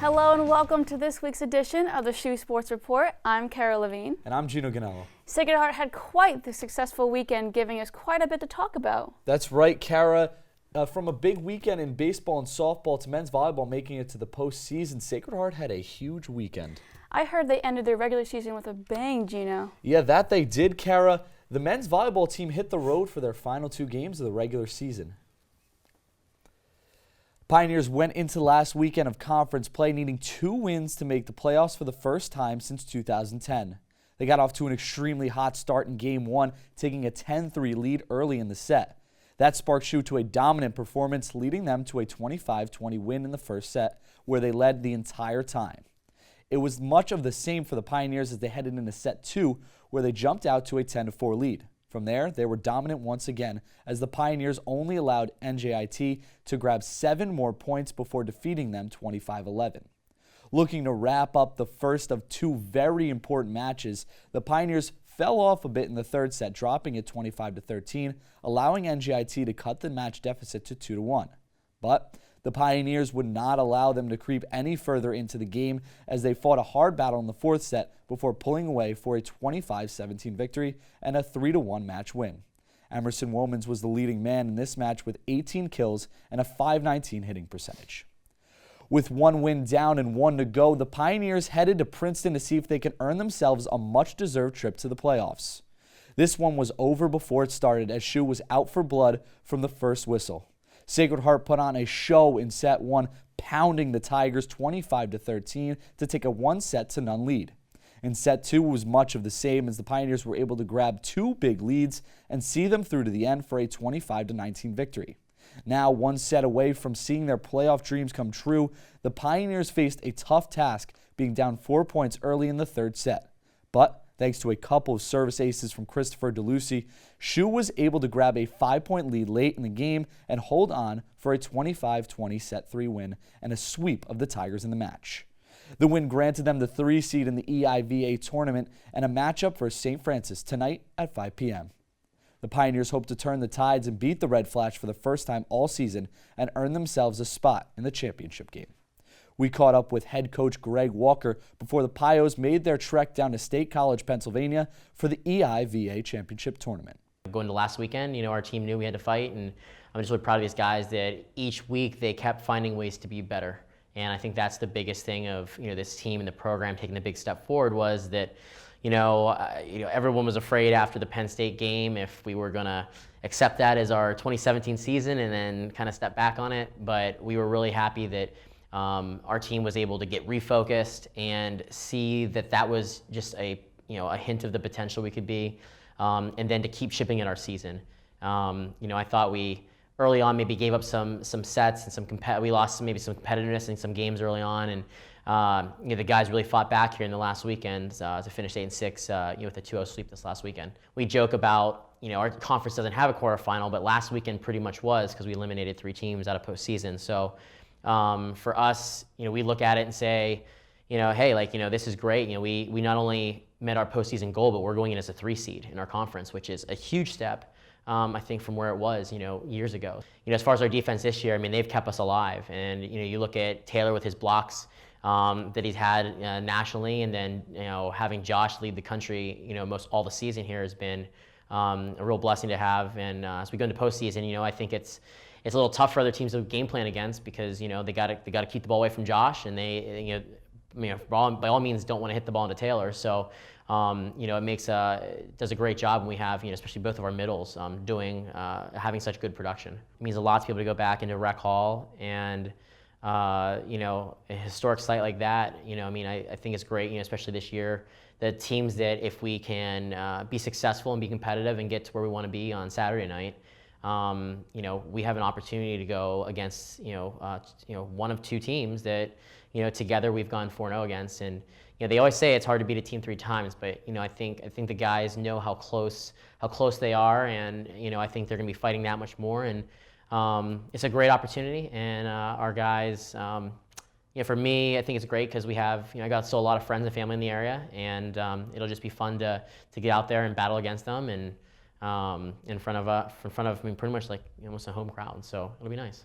Hello and welcome to this week's edition of the SHU Sports Report. I'm Kara Levine. And I'm Gino Ganello. Sacred Heart had quite the successful weekend, giving us quite a bit to talk about. That's right, Kara. From a big weekend in baseball and softball to men's volleyball making it to the postseason, Sacred Heart had a huge weekend. I heard they ended their regular season with a bang, Gino. Yeah, that they did, Kara. The men's volleyball team hit the road for their final 2 games of the regular season. Pioneers went into last weekend of conference play needing 2 wins to make the playoffs for the first time since 2010. They got off to an extremely hot start in Game 1, taking a 10-3 lead early in the set. That sparked SHU to a dominant performance, leading them to a 25-20 win in the first set, where they led the entire time. It was much of the same for the Pioneers as they headed into set 2, where they jumped out to a 10-4 lead. From there, they were dominant once again, as the Pioneers only allowed NJIT to grab 7 more points before defeating them 25-11. Looking to wrap up the first of 2 very important matches, the Pioneers fell off a bit in the third set, dropping it 25-13, allowing NJIT to cut the match deficit to 2-1. But the Pioneers would not allow them to creep any further into the game as they fought a hard battle in the fourth set before pulling away for a 25-17 victory and a 3-1 match win. Emerson Womans was the leading man in this match with 18 kills and a .519 hitting percentage. With 1 win down and 1 to go, the Pioneers headed to Princeton to see if they could earn themselves a much-deserved trip to the playoffs. This one was over before it started as SHU was out for blood from the first whistle. Sacred Heart put on a show in set 1, pounding the Tigers 25-13 to take a 1-0 lead. In set 2 was much of the same as the Pioneers were able to grab 2 big leads and see them through to the end for a 25-19 victory. Now 1 set away from seeing their playoff dreams come true, the Pioneers faced a tough task, being down 4 points early in the third set. But thanks to a couple of service aces from Christopher DeLucy, SHU was able to grab a 5-point lead late in the game and hold on for a 25-20 set 3 win and a sweep of the Tigers in the match. The win granted them the 3 seed in the EIVA tournament and a matchup for St. Francis tonight at 5 p.m. The Pioneers hope to turn the tides and beat the Red Flash for the first time all season and earn themselves a spot in the championship game. We caught up with head coach Greg Walker before the Pios made their trek down to State College, Pennsylvania for the EIVA championship tournament. Going to last weekend, our team knew we had to fight, and I'm just really proud of these guys that each week they kept finding ways to be better. And I think that's the biggest thing of this team and the program taking a big step forward was that everyone was afraid after the Penn State game if we were going to accept that as our 2017 season and then kind of step back on it. But we were really happy that our team was able to get refocused and see that was just a hint of the potential we could be, and then to keep shipping in our season. I thought we early on maybe gave up some sets and we lost maybe some competitiveness in some games early on, and the guys really fought back here in the last weekend to finish 8-6 with a 2-0 sweep this last weekend. We joke about our conference doesn't have a quarterfinal, but last weekend pretty much was because we eliminated 3 teams out of postseason. So for us, we look at it and say, hey, this is great. We not only met our postseason goal, but we're going in as a 3 seed in our conference, which is a huge step, I think, from where it was, years ago. As far as our defense this year, they've kept us alive. And, you look at Taylor with his blocks that he's had nationally, and then, having Josh lead the country, most all the season here has been a real blessing to have. And as we go into postseason, I think it's a little tough for other teams to game plan against because they got to keep the ball away from Josh, and they by all means don't want to hit the ball into Taylor. So it does a great job when we have especially both of our middles having such good production. It means a lot to be able to go back into Rec Hall and a historic site like that. I think it's great. Especially this year, the teams that if we can be successful and be competitive and get to where we want to be on Saturday night. We have an opportunity to go against, one of 2 teams that, together we've gone 4-0 against. And, they always say it's hard to beat a team 3 times, but, I think the guys know how close they are. And, I think they're going to be fighting that much more. And it's a great opportunity. And our guys, for me, I think it's great because we have, I got still a lot of friends and family in the area. And it'll just be fun to get out there and battle against them. And in front of pretty much like almost a home crowd, so it'll be nice.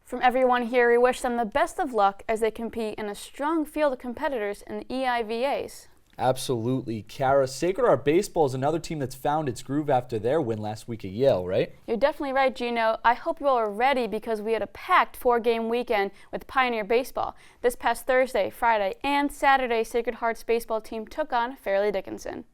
From everyone here, we wish them the best of luck as they compete in a strong field of competitors in the EIVAs. Absolutely. Kara, Sacred Heart Baseball is another team that's found its groove after their win last week at Yale, right? You're definitely right, Gino. I hope you all are ready because we had a packed 4-game weekend with Pioneer Baseball. This past Thursday, Friday, and Saturday, Sacred Heart's baseball team took on Fairleigh Dickinson.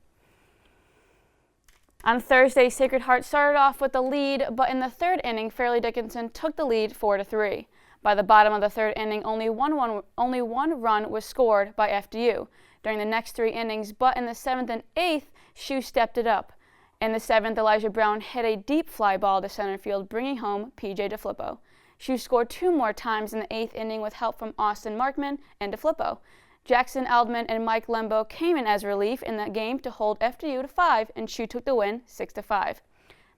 On Thursday, Sacred Heart started off with the lead, but in the third inning, Fairleigh Dickinson took the lead 4-3. By the bottom of the third inning, only one run was scored by FDU during the next 3 innings, but in the 7th and 8th, SHU stepped it up. In the 7th, Elijah Brown hit a deep fly ball to center field, bringing home P.J. DeFlippo. SHU scored 2 more times in the 8th inning with help from Austin Markman and DeFlippo. Jackson Aldman and Mike Lembo came in as relief in that game to hold FDU to 5, and SHU took the win 6-5.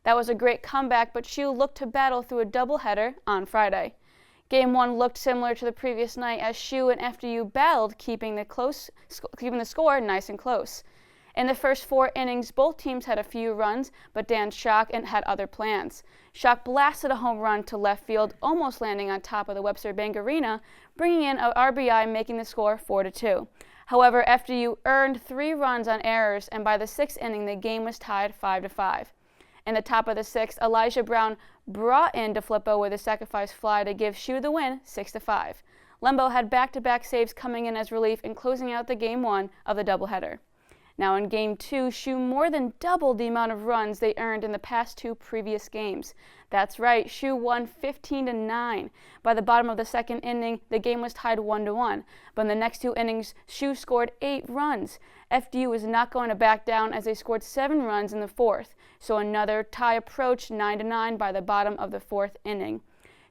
That was a great comeback, but SHU looked to battle through a doubleheader on Friday. Game 1 looked similar to the previous night as SHU and FDU battled, keeping the score nice and close. In the first 4 innings, both teams had a few runs, but Dan Schock had other plans. Schock blasted a home run to left field, almost landing on top of the Webster Bank Arena, bringing in an RBI, making the score 4-2. However, FDU earned 3 runs on errors, and by the 6th inning, the game was tied 5-5. In the top of the 6th, Elijah Brown brought in DeFlippo with a sacrifice fly to give SHU the win 6-5. Lembo had back-to-back saves coming in as relief and closing out the Game 1 of the doubleheader. Now in Game 2, SHU more than doubled the amount of runs they earned in the past 2 previous games. That's right, SHU won 15-9. By the bottom of the 2nd inning, the game was tied 1-1. But in the next 2 innings, SHU scored 8 runs. FDU was not going to back down as they scored 7 runs in the 4th. So another tie approached 9-9 by the bottom of the 4th inning.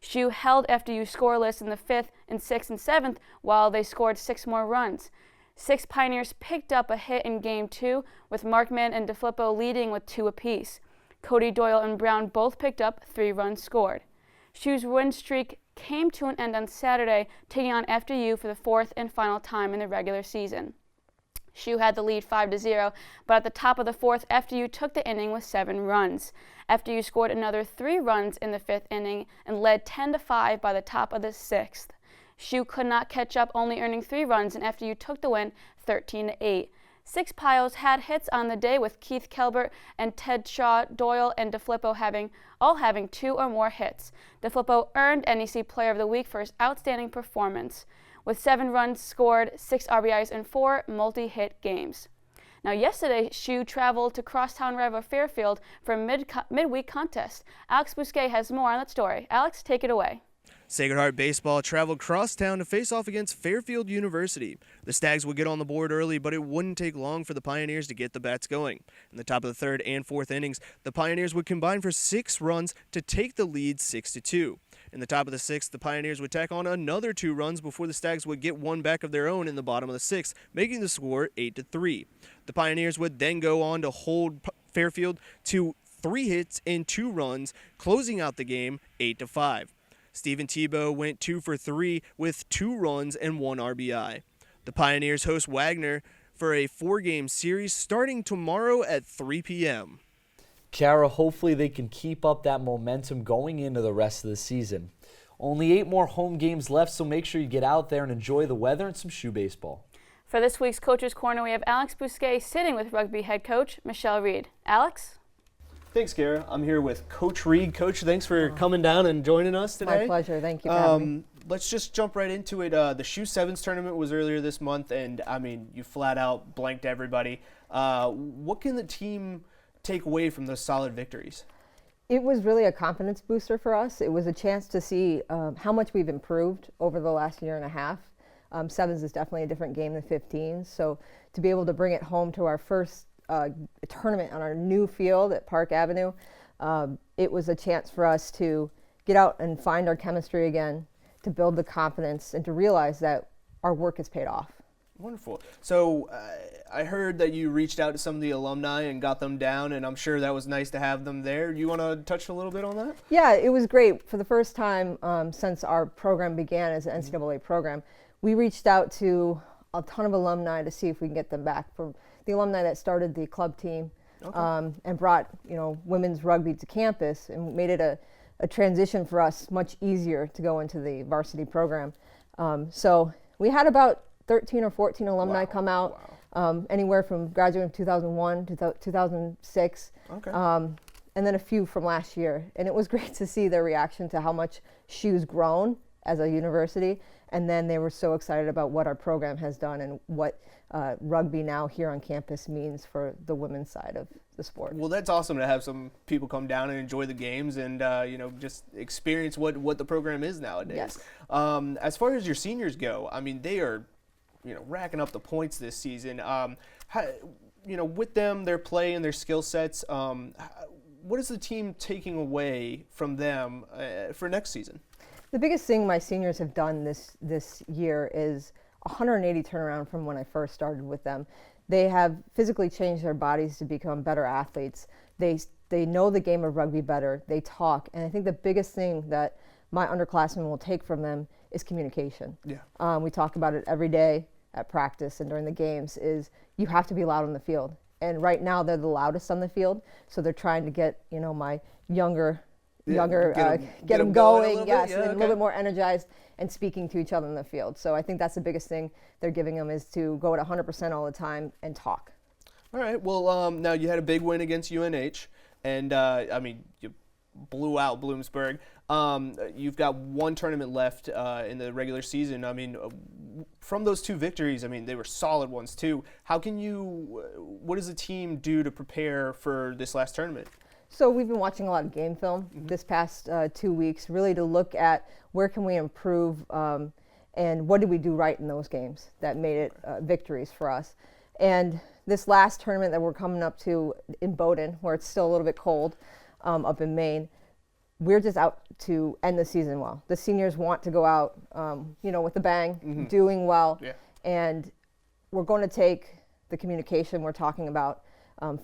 SHU held FDU scoreless in the 5th and 6th and 7th while they scored 6 more runs. 6 Pioneers picked up a hit in Game 2, with Markman and DeFlippo leading with 2 apiece. Cody Doyle and Brown both picked up 3 runs scored. SHU's win streak came to an end on Saturday, taking on FDU for the 4th and final time in the regular season. SHU had the lead 5-0, but at the top of the 4th, FDU took the inning with 7 runs. FDU scored another 3 runs in the 5th inning and led 10-5 by the top of the 6th. SHU could not catch up, only earning 3 runs, and FDU took the win 13-8. 6 Pios had hits on the day, with Keith Kelbert and Ted Shaw, Doyle, and DeFlippo having 2 or more hits. DeFlippo earned NEC Player of the Week for his outstanding performance, with 7 runs scored, 6 RBIs, and 4 multi-hit games. Now yesterday, SHU traveled to crosstown rival Fairfield for a midweek contest. Alex Bousquet has more on that story. Alex, take it away. Sacred Heart Baseball traveled crosstown to face off against Fairfield University. The Stags would get on the board early, but it wouldn't take long for the Pioneers to get the bats going. In the top of the 3rd and 4th innings, the Pioneers would combine for 6 runs to take the lead 6-2. In the top of the 6th, the Pioneers would tack on another 2 runs before the Stags would get 1 back of their own in the bottom of the 6th, making the score 8-3. The Pioneers would then go on to hold Fairfield to 3 hits and 2 runs, closing out the game 8-5. Stephen Tebow went 2 for 3 with 2 runs and 1 RBI. The Pioneers host Wagner for a 4-game series starting tomorrow at 3 p.m. Kara, hopefully they can keep up that momentum going into the rest of the season. Only 8 more home games left, so make sure you get out there and enjoy the weather and some SHU baseball. For this week's Coach's Corner, we have Alex Bousquet sitting with rugby head coach Michelle Reed. Alex? Thanks, Kara. I'm here with Coach Reed. Coach, thanks for coming down and joining us today. My pleasure. Thank you for having me. Let's just jump right into it. The SHU Sevens tournament was earlier this month, and I mean, you flat out blanked everybody. What can the team take away from those solid victories? It was really a confidence booster for us. It was a chance to see how much we've improved over the last year and a half. Sevens is definitely a different game than 15s, so to be able to bring it home to our first tournament on our new field at Park Avenue, it was a chance for us to get out and find our chemistry again, to build the confidence and to realize that our work has paid off. Wonderful. So I heard that you reached out to some of the alumni and got them down, and I'm sure that was nice to have them there. You want to touch a little bit on that? Yeah, it was great. For the first time since our program began as an NCAA program, we reached out to a ton of alumni to see if we can get them back. From the alumni that started the club team, and brought women's rugby to campus and made it a transition for us, much easier to go into the varsity program. So we had about 13 or 14 alumni come out, anywhere from graduating from 2001 to 2006, and then a few from last year. And it was great to see their reaction to how much SHU's grown as a university. And then they were so excited about what our program has done and what rugby now here on campus means for the women's side of the sport. Well, that's awesome to have some people come down and enjoy the games and just experience what the program is nowadays. Yes. As far as your seniors go, I mean, they are racking up the points this season. With them, their play and their skill sets, what is the team taking away from them for next season? The biggest thing my seniors have done this year is 180 turnaround from when I first started with them. They have physically changed their bodies to become better athletes. They know the game of rugby better. They talk, and I think the biggest thing that my underclassmen will take from them is communication. Yeah. We talk about it every day at practice and during the games. Is you have to be loud on the field, and right now they're the loudest on the field. So they're trying to get my younger get them going, yes, and a little bit more energized and speaking to each other in the field. So I think that's the biggest thing they're giving them, is to go at 100% all the time and talk. All right. Well, now you had a big win against UNH, and you blew out Bloomsburg. You've got one tournament left in the regular season. I mean, from those two victories, I mean, they were solid ones too. What does the team do to prepare for this last tournament? So we've been watching a lot of game film this past 2 weeks, really to look at where can we improve and what did we do right in those games that made it victories for us. And this last tournament that we're coming up to in Bowdoin, where it's still a little bit cold up in Maine, we're just out to end the season well. The seniors want to go out, with a bang, doing well, and we're going to take the communication we're talking about,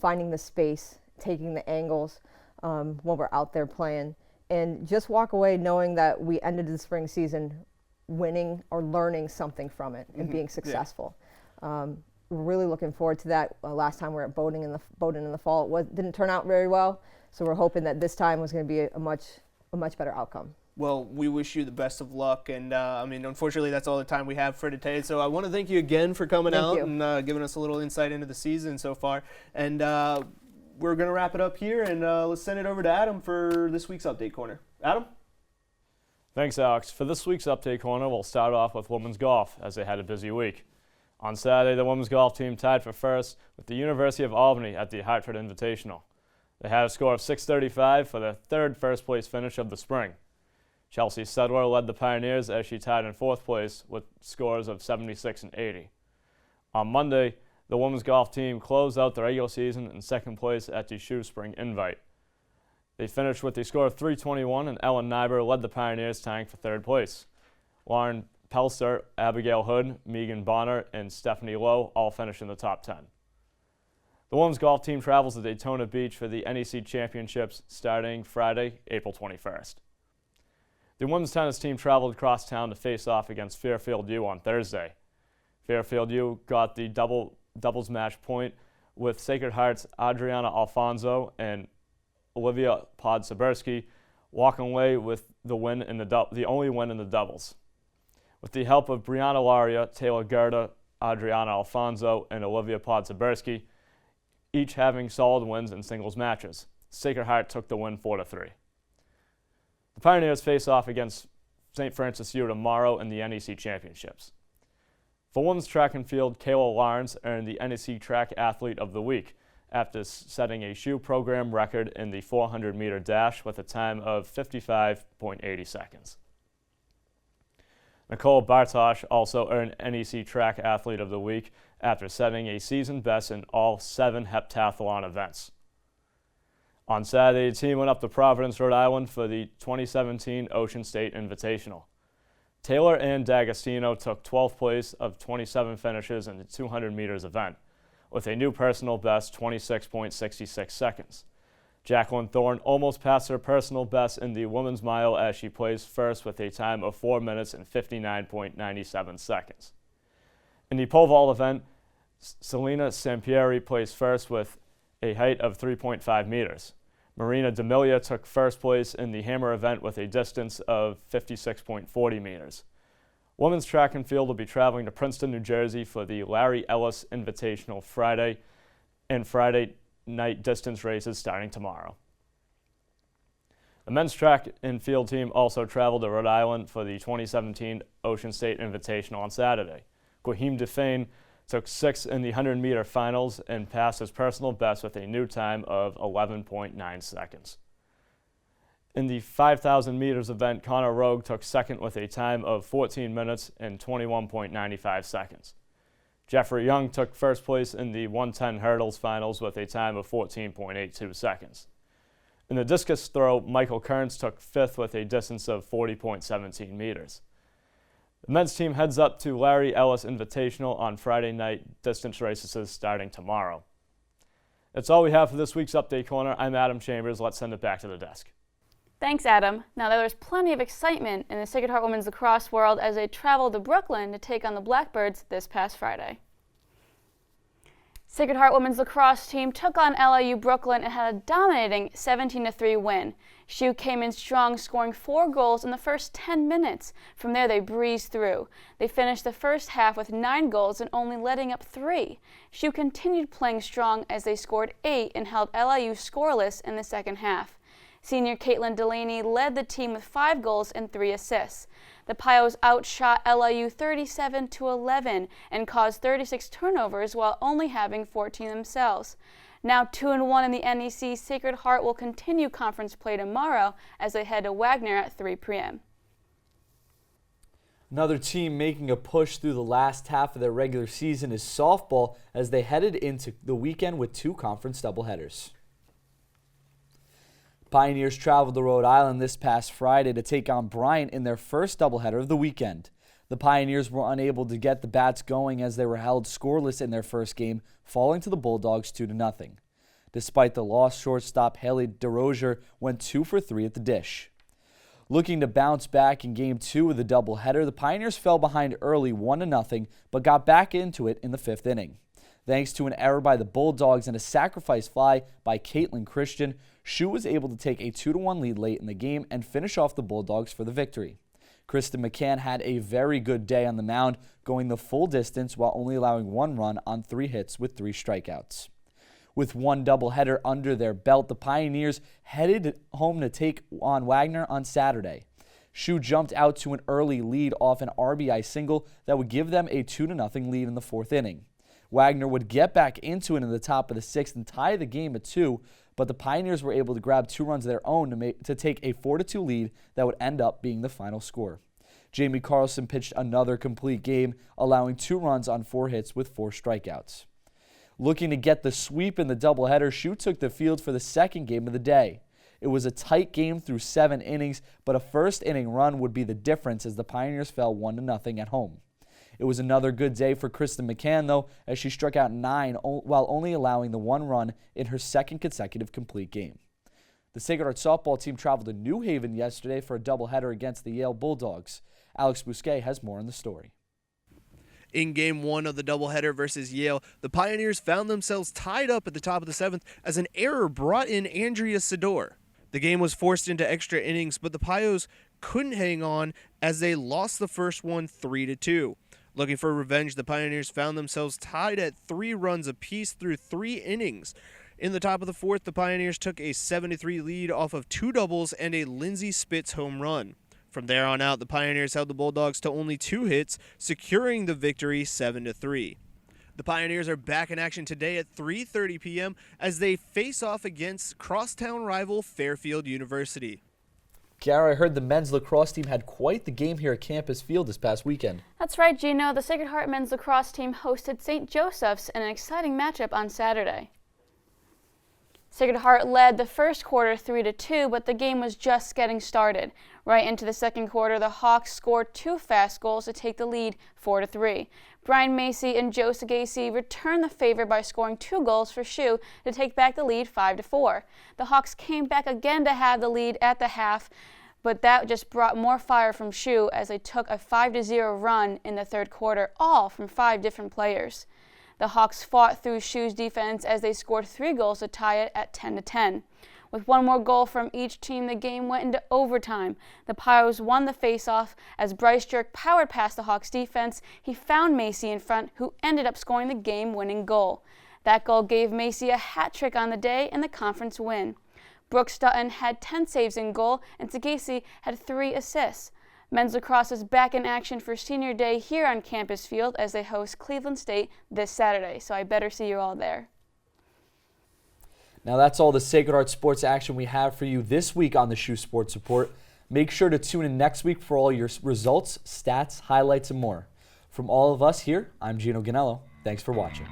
finding the space, taking the angles when we're out there playing, and just walk away knowing that we ended the spring season winning or learning something from it and being successful. We're really looking forward to that. Last time we were at Bowdoin in the fall, it didn't turn out very well, so we're hoping that this time was going to be a much better outcome. Well, we wish you the best of luck, and unfortunately, that's all the time we have for today. So I want to thank you again for coming out and giving us a little insight into the season so far. And we're going to wrap it up here, and let's send it over to Adam for this week's Update Corner. Adam? Thanks, Alex. For this week's Update Corner, we'll start off with women's golf, as they had a busy week. On Saturday, the women's golf team tied for first with the University of Albany at the Hartford Invitational. They had a score of 635 for their third first-place finish of the spring. Chelsea Sedler led the Pioneers as she tied in fourth place with scores of 76 and 80. On Monday, the women's golf team closed out the regular season in second place at the SHU Spring Invite. They finished with a score of 321, and Ellen Nyber led the Pioneers, tying for third place. Lauren Pelster, Abigail Hood, Megan Bonner, and Stephanie Lowe all finished in the top 10. The women's golf team travels to Daytona Beach for the NEC Championships starting Friday, April 21st. The women's tennis team traveled across town to face off against Fairfield U on Thursday. Fairfield U got the doubles match point with Sacred Heart's Adriana Alfonso and Olivia Podsaberski walking away with the win in the only win in the doubles. With the help of Brianna Laria, Taylor Gerda, Adriana Alfonso, and Olivia Podsaberski, each having solid wins in singles matches, Sacred Heart took the win 4-3. The Pioneers face off against St. Francis U tomorrow in the NEC Championships. For women's track and field, Kayla Lawrence earned the NEC Track Athlete of the Week after setting a SHU program record in the 400-meter dash with a time of 55.80 seconds. Nicole Bartosh also earned NEC Track Athlete of the Week after setting a season best in all 7 heptathlon events. On Saturday, the team went up to Providence, Rhode Island for the 2017 Ocean State Invitational. Taylor Ann D'Agostino took 12th place of 27 finishes in the 200 meters event, with a new personal best 26.66 seconds. Jacqueline Thorne almost passed her personal best in the women's mile as she placed first with a time of 4 minutes and 59.97 seconds. In the pole vault event, Selena Sampieri placed first with a height of 3.5 meters. Marina D'Amelia took first place in the hammer event with a distance of 56.40 meters. Women's track and field will be traveling to Princeton, New Jersey for the Larry Ellis Invitational Friday night distance races starting tomorrow. The men's track and field team also traveled to Rhode Island for the 2017 Ocean State Invitational on Saturday. Guahim Defane took sixth in the 100-meter finals and passed his personal best with a new time of 11.9 seconds. In the 5,000 meters event, Connor Rogue took second with a time of 14 minutes and 21.95 seconds. Jeffrey Young took first place in the 110 hurdles finals with a time of 14.82 seconds. In the discus throw, Michael Kearns took fifth with a distance of 40.17 meters. The men's team heads up to Larry Ellis Invitational on Friday night distance races starting tomorrow. That's all we have for this week's Update Corner. I'm Adam Chambers. Let's send it back to the desk. Thanks, Adam. Now, there was plenty of excitement in the Sacred Heart women's lacrosse world as they traveled to Brooklyn to take on the Blackbirds this past Friday. Sacred Heart women's lacrosse team took on LIU Brooklyn and had a dominating 17-3 win. SHU came in strong, scoring 4 goals in the first 10 minutes. From there, they breezed through. They finished the first half with 9 goals and only letting up 3. SHU continued playing strong as they scored 8 and held LIU scoreless in the second half. Senior Caitlin Delaney led the team with 5 goals and 3 assists. The Pios outshot LIU 37-11 and caused 36 turnovers while only having 14 themselves. Now 2-1 in the NEC, Sacred Heart will continue conference play tomorrow as they head to Wagner at 3 p.m. Another team making a push through the last half of their regular season is softball as they headed into the weekend with 2 conference doubleheaders. Pioneers traveled to Rhode Island this past Friday to take on Bryant in their first doubleheader of the weekend. The Pioneers were unable to get the bats going as they were held scoreless in their first game, falling to the Bulldogs 2-0. Despite the loss, shortstop Haley DeRozier went 2 for 3 at the dish. Looking to bounce back in Game 2 of the doubleheader, the Pioneers fell behind early 1-0, but got back into it in the 5th inning. Thanks to an error by the Bulldogs and a sacrifice fly by Caitlin Christian, SHU was able to take a 2-1 lead late in the game and finish off the Bulldogs for the victory. Kristen McCann had a very good day on the mound, going the full distance while only allowing 1 run on 3 hits with 3 strikeouts. With 1 doubleheader under their belt, the Pioneers headed home to take on Wagner on Saturday. SHU jumped out to an early lead off an RBI single that would give them a 2-0 lead in the 4th inning. Wagner would get back into it in the top of the 6th and tie the game at 2, but the Pioneers were able to grab 2 runs of their own to take a 4-2 lead that would end up being the final score. Jamie Carlson pitched another complete game, allowing 2 runs on 4 hits with 4 strikeouts. Looking to get the sweep in the doubleheader, SHU took the field for the second game of the day. It was a tight game through 7 innings, but a first-inning run would be the difference as the Pioneers fell 1-0 at home. It was another good day for Kristen McCann, though, as she struck out 9 while only allowing the 1 run in her second consecutive complete game. The Sacred Heart softball team traveled to New Haven yesterday for a doubleheader against the Yale Bulldogs. Alex Bousquet has more on the story. In Game 1 of the doubleheader versus Yale, the Pioneers found themselves tied up at the top of the 7th as an error brought in Andrea Sidor. The game was forced into extra innings, but the Pios couldn't hang on as they lost the first one 3-2. Looking for revenge, the Pioneers found themselves tied at 3 runs apiece through 3 innings. In the top of the 4th, the Pioneers took a 7-3 lead off of 2 doubles and a Lindsey Spitz home run. From there on out, the Pioneers held the Bulldogs to only 2 hits, securing the victory 7-3. The Pioneers are back in action today at 3:30 p.m. as they face off against crosstown rival Fairfield University. Gary, I heard the men's lacrosse team had quite the game here at Campus Field this past weekend. That's right, Gino. The Sacred Heart men's lacrosse team hosted St. Joseph's in an exciting matchup on Saturday. Sacred Heart led the first quarter 3-2, but the game was just getting started. Right into the second quarter, the Hawks scored 2 fast goals to take the lead 4-3. Brian Macy and Joe Sagasi returned the favor by scoring 2 goals for SHU to take back the lead 5-4. The Hawks came back again to have the lead at the half, but that just brought more fire from SHU as they took a 5-0 run in the third quarter, all from 5 different players. The Hawks fought through SHU's defense as they scored 3 goals to tie it at 10-10. With one more goal from each team, the game went into overtime. The Pios won the faceoff as Bryce Jerk powered past the Hawks defense. He found Macy in front, who ended up scoring the game-winning goal. That goal gave Macy a hat trick on the day and the conference win. Brooks Dutton had 10 saves in goal, and Tagasi had 3 assists. Men's lacrosse is back in action for senior day here on Campus Field as they host Cleveland State this Saturday, so I better see you all there. Now that's all the Sacred Heart sports action we have for you this week on the SHU Sports Report. Make sure to tune in next week for all your results, stats, highlights, and more. From all of us here, I'm Gino Ganello. Thanks for watching.